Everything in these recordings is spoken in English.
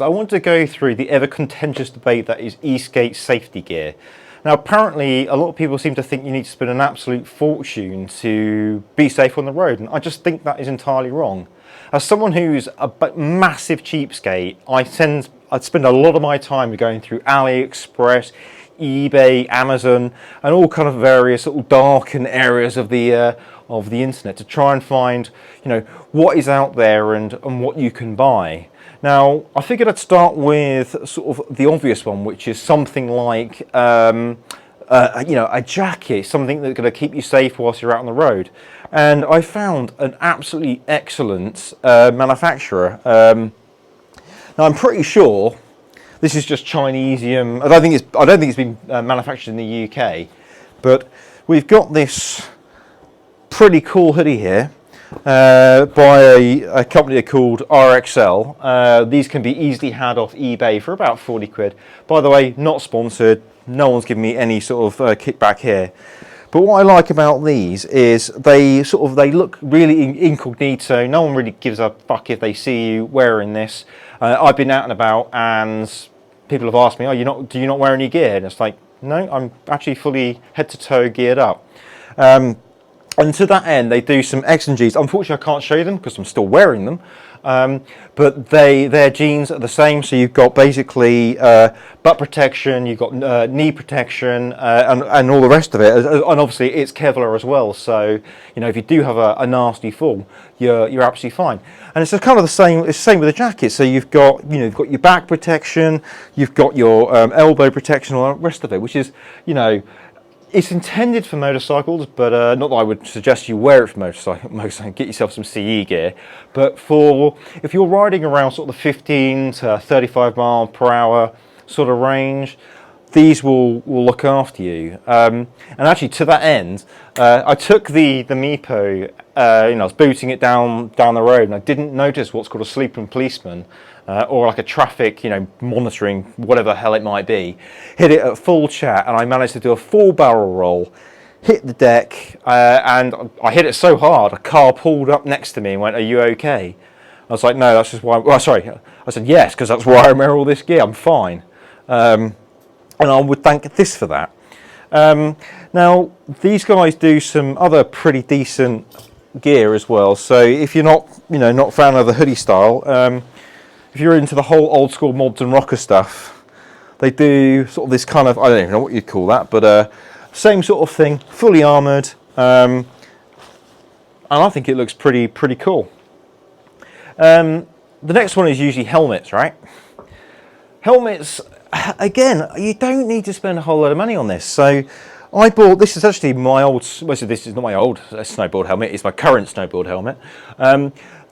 I want to go through the ever contentious debate that is Eskate safety gear. Now apparently a lot of people seem to think you need to spend an absolute fortune to be safe on the road, and I just think that is entirely wrong. As someone who's a massive cheapskate, I'd spend a lot of my time going through AliExpress, eBay, Amazon, and all kind of various little darkened areas of the internet to try and find, what is out there and what you can buy. Now, I figured I'd start with sort of the obvious one, which is something like, a jacket, something that's going to keep you safe whilst you're out on the road. And I found an absolutely excellent manufacturer. Now, I'm pretty sure this is just Chinesium. I don't think it's been manufactured in the UK, but we've got this pretty cool hoodie here. By a company called RXL. These can be easily had off eBay for about 40 quid. By the way, not sponsored. No one's giving me any sort of kickback here. But what I like about these is they look really incognito. No one really gives a fuck if they see you wearing this. I've been out and about and people have asked me, do you not wear any gear? And it's like, no, I'm actually fully head to toe geared up. And to that end, they do some X and Gs. Unfortunately, I can't show you them because I'm still wearing them. But their jeans are the same. So you've got basically butt protection, you've got knee protection, and all the rest of it. And obviously, it's Kevlar as well. So if you do have a nasty fall, you're absolutely fine. And it's kind of the same. It's the same with the jacket. So you've got your back protection, you've got your elbow protection, all the rest of it, which is it's intended for motorcycles, but not that I would suggest you wear it for motorcycle. Get yourself some CE gear. But if you're riding around sort of the 15 to 35 mile per hour sort of range, these will look after you. And actually, to that end, I took the Meepo. I was booting it down the road, and I didn't notice what's called a sleeping policeman. Or like a traffic, monitoring, whatever the hell it might be. Hit it at full chat, and I managed to do a full barrel roll, hit the deck, and I hit it so hard, a car pulled up next to me and went, "Are you okay?" I was like, "No, that's just why." Well, sorry. I said, "Yes, because that's why I wear all this gear. I'm fine." And I would thank this for that. Now, these guys do some other pretty decent gear as well. So if you're not a fan of the hoodie style. If you're into the whole old school mods and rocker stuff, they do sort of this kind of, I don't even know what you'd call that, but same sort of thing, fully armoured, and I think it looks pretty cool. The next one is usually helmets, right? Helmets, again, you don't need to spend a whole lot of money on this. So I bought, this is actually my old, this is not my old snowboard helmet, it's my current snowboard helmet.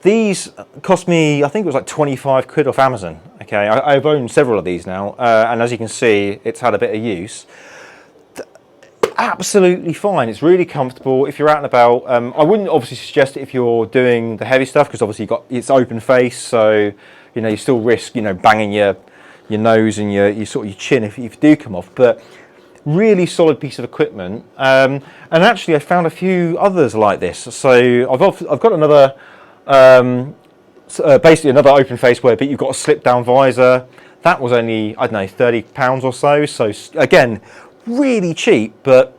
These cost me, I think it was like 25 quid off Amazon. Okay, I've owned several of these now, and as you can see, it's had a bit of use. Absolutely fine. It's really comfortable if you're out and about. I wouldn't obviously suggest it if you're doing the heavy stuff because obviously it's open face, so you still risk banging your nose and your sort of your chin if you do come off. But really solid piece of equipment. And actually, I found a few others like this. So I've got another. Basically another open face wear, but you've got a slip down visor. That was only, I don't know, £30 or so. So again, really cheap, but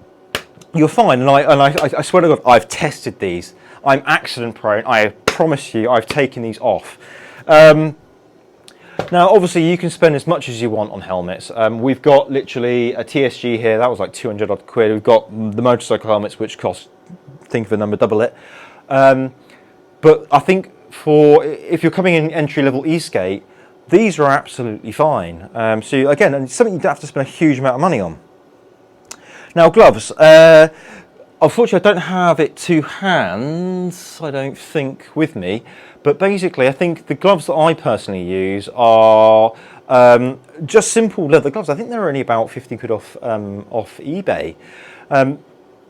you're fine. And I swear to God, I've tested these. I'm accident prone. I promise you, I've taken these off. Now, obviously, you can spend as much as you want on helmets. We've got literally a TSG here. That was like 200 odd quid. We've got the motorcycle helmets, which cost, think of a number, double it. But I think if you're coming in entry-level Eskate, these are absolutely fine. So again, and it's something you don't have to spend a huge amount of money on. Now, gloves. Unfortunately, I don't have it to hand, I don't think, with me. But basically, I think the gloves that I personally use are just simple leather gloves. I think they're only about 50 quid off eBay.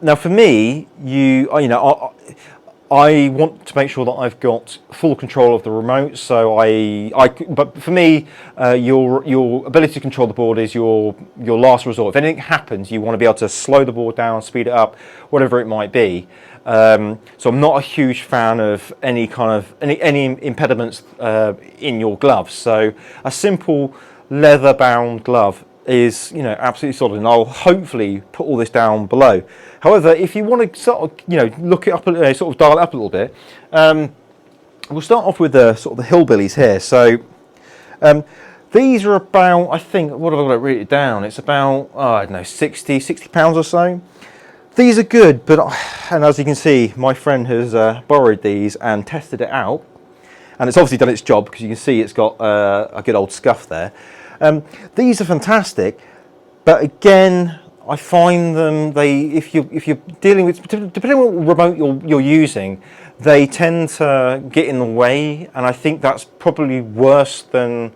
Now, for me, I want to make sure that I've got full control of the remote. So but for me, your ability to control the board is your last resort. If anything happens, you want to be able to slow the board down, speed it up, whatever it might be. So I'm not a huge fan of any impediments in your gloves. So a simple leather-bound glove is, absolutely solid, and I'll hopefully put all this down below. However, if you want to sort of, look it up, sort of dial it up a little bit, we'll start off with the sort of the hillbillies here. So these are about, I think, what have I got to read it down? It's about, I don't know, 60 pounds or so. These are good, but, and as you can see, my friend has borrowed these and tested it out, and it's obviously done its job, because you can see it's got a good old scuff there. These are fantastic, but again, I find them, if you're dealing with, depending on what remote you're using, they tend to get in the way, and I think that's probably worse than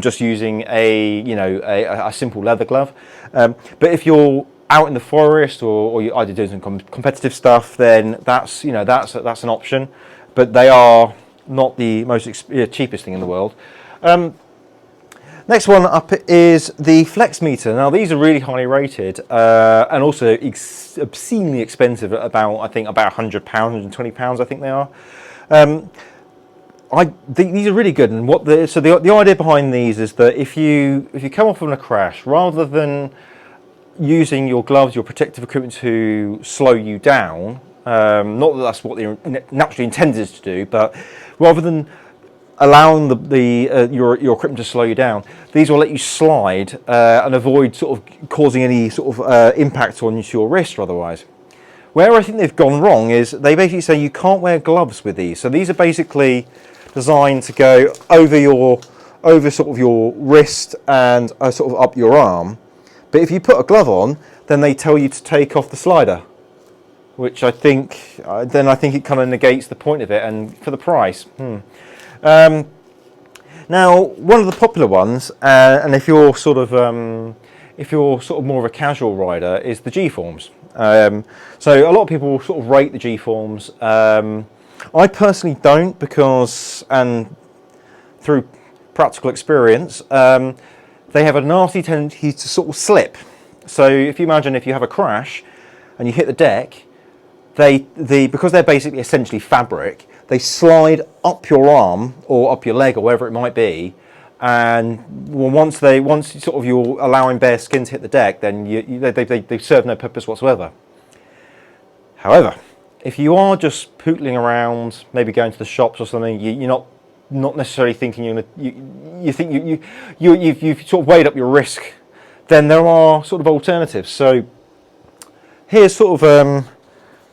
just using a simple leather glove. But if you're out in the forest, or you're either doing some competitive stuff, then that's an option. But they are not the most cheapest thing in the world. Next one up is the Flex Meter. Now these are really highly rated and also obscenely expensive at about, I think, about £100, £120, I think they are. These are really good, and the idea behind these is that if you come off on a crash, rather than using your gloves, your protective equipment to slow you down, not that that's what they're naturally intended to do, but rather than allowing your equipment to slow you down, these will let you slide and avoid sort of causing any sort of impact on your wrist or otherwise. Where I think they've gone wrong is they basically say you can't wear gloves with these. So these are basically designed to go over sort of your wrist and sort of up your arm. But if you put a glove on, then they tell you to take off the slider, which I think it kind of negates the point of it, and for the price. Now, one of the popular ones, and if you're sort of more of a casual rider, is the G-forms. So a lot of people sort of rate the G-forms. I personally don't, because, and through practical experience, they have a nasty tendency to sort of slip. So if you imagine if you have a crash and you hit the deck, because they're basically essentially fabric, they slide up your arm or up your leg or wherever it might be, and once sort of you're allowing bare skin to hit the deck, then they serve no purpose whatsoever. However, if you are just pootling around, maybe going to the shops or something, you're not necessarily thinking you've sort of weighed up your risk, then there are sort of alternatives. So here's sort of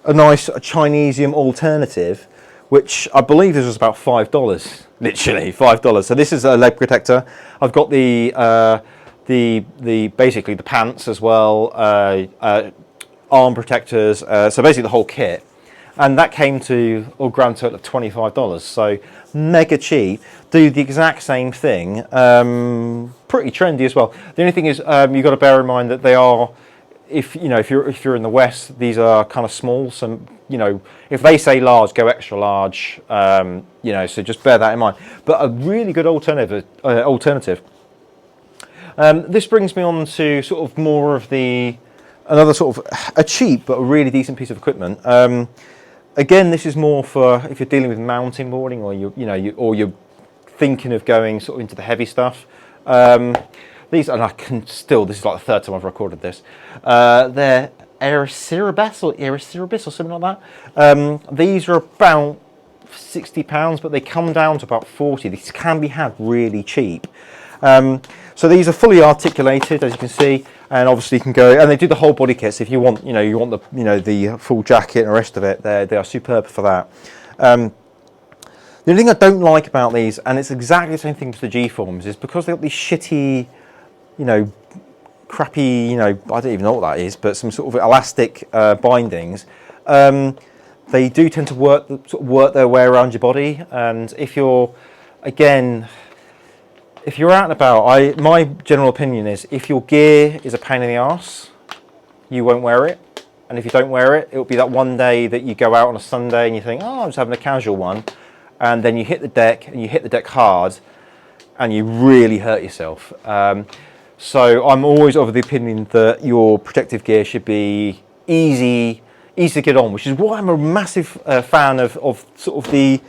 a nice Chinesium alternative, which I believe this was about $5, literally $5. So this is a leg protector. I've got basically the pants as well, arm protectors, so basically the whole kit. And that came to a grand total of $25. So mega cheap. Do the exact same thing. Pretty trendy as well. The only thing is you've got to bear in mind that they are, if you're in the West, these are kind of small. So if they say large, go extra large. So just bear that in mind. But a really good alternative. This brings me on to sort of more of another sort of a cheap but a really decent piece of equipment. Again, this is more for if you're dealing with mountain boarding, or you're thinking of going sort of into the heavy stuff. These, and this is like the third time I've recorded this. They're Aerocerebus or something like that. These are about £60, but they come down to about 40. These can be had really cheap. So these are fully articulated, as you can see, and obviously you can go, and they do the whole body kit. So if you want, the full jacket and the rest of it, they are superb for that. The only thing I don't like about these, and it's exactly the same thing with the G-forms, is because they've got these shitty, crappy, I don't even know what that is, but some sort of elastic bindings. They do tend to work their way around your body, and if you're out and about, my general opinion is if your gear is a pain in the arse, you won't wear it. and if you don't wear it, it'll be that one day that you go out on a Sunday and you think, oh, I'm just having a casual one, and then you hit the deck and you hit the deck hard and you really hurt yourself. So I'm always of the opinion that your protective gear should be easy to get on, which is why I'm a massive fan of sort of the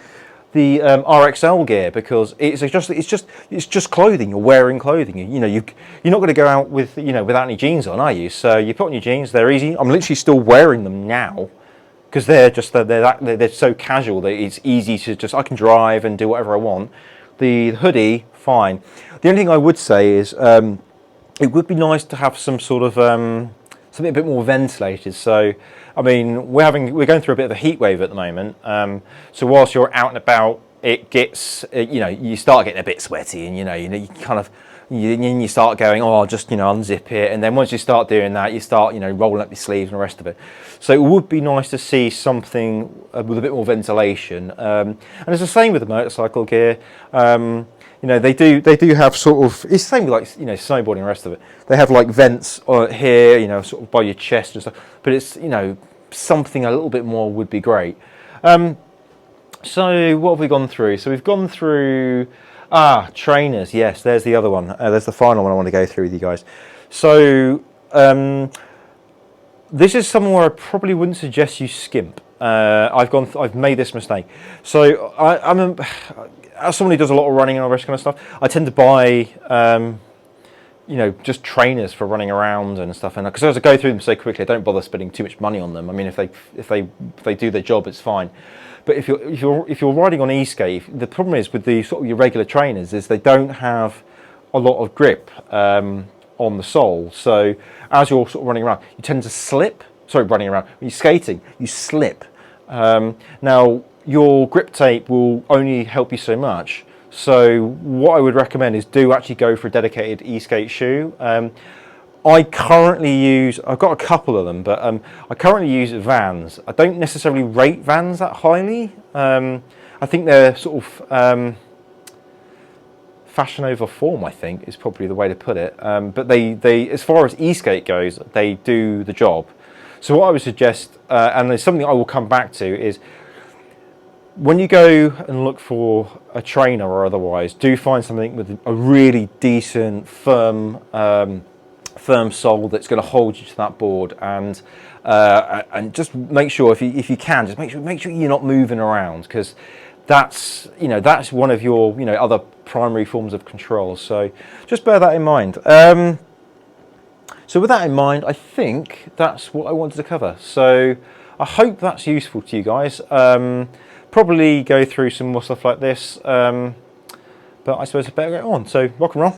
RXL gear, because it's just clothing. You're wearing clothing. You're not going to go out with without any jeans on, are you? So you put on your jeans. They're easy. I'm literally still wearing them now because they're so casual that it's easy to I can drive and do whatever I want. The hoodie, fine. The only thing I would say is it would be nice to have some sort of something a bit more ventilated. So, I mean, we're going through a bit of a heat wave at the moment. So whilst you're out and about, it gets you start getting a bit sweaty, and you kind of you start going, oh, I'll just unzip it, and then once you start doing that, you start rolling up your sleeves and the rest of it. So it would be nice to see something with a bit more ventilation. And it's the same with the motorcycle gear. They do have sort of, it's the same with like snowboarding and the rest of it. They have like vents here, sort of by your chest and stuff. But it's something a little bit more would be great. So what have we gone through? So we've gone through trainers. Yes, there's the other one. There's the final one I want to go through with you guys. So this is somewhere where I probably wouldn't suggest you skimp. I've made this mistake. So as someone who does a lot of running and all this kind of stuff, I tend to buy, just trainers for running around and stuff. And because as I go through them so quickly, I don't bother spending too much money on them. I mean, if they do their job, it's fine. But if you're riding on Eskate, the problem is with the sort of your regular trainers is they don't have a lot of grip on the sole. So as you're sort of running around, you tend to slip. Sorry, running around. When you're skating, you slip. Now, your grip tape will only help you so much. So what I would recommend is do actually go for a dedicated Eskate shoe. I've got a couple of them, but I currently use Vans. I don't necessarily rate Vans that highly. I think they're sort of fashion over form, I think, is probably the way to put it. But they, as far as Eskate goes, they do the job. So what I would suggest, and there's something I will come back to, is when you go and look for a trainer or otherwise, do find something with a really decent, firm sole that's going to hold you to that board, and just make sure if you can, just make sure you're not moving around, because that's one of your other primary forms of control. So just bear that in mind. So with that in mind, I think that's what I wanted to cover. So I hope that's useful to you guys. Probably go through some more stuff like this, but I suppose I better get on. So rock and roll.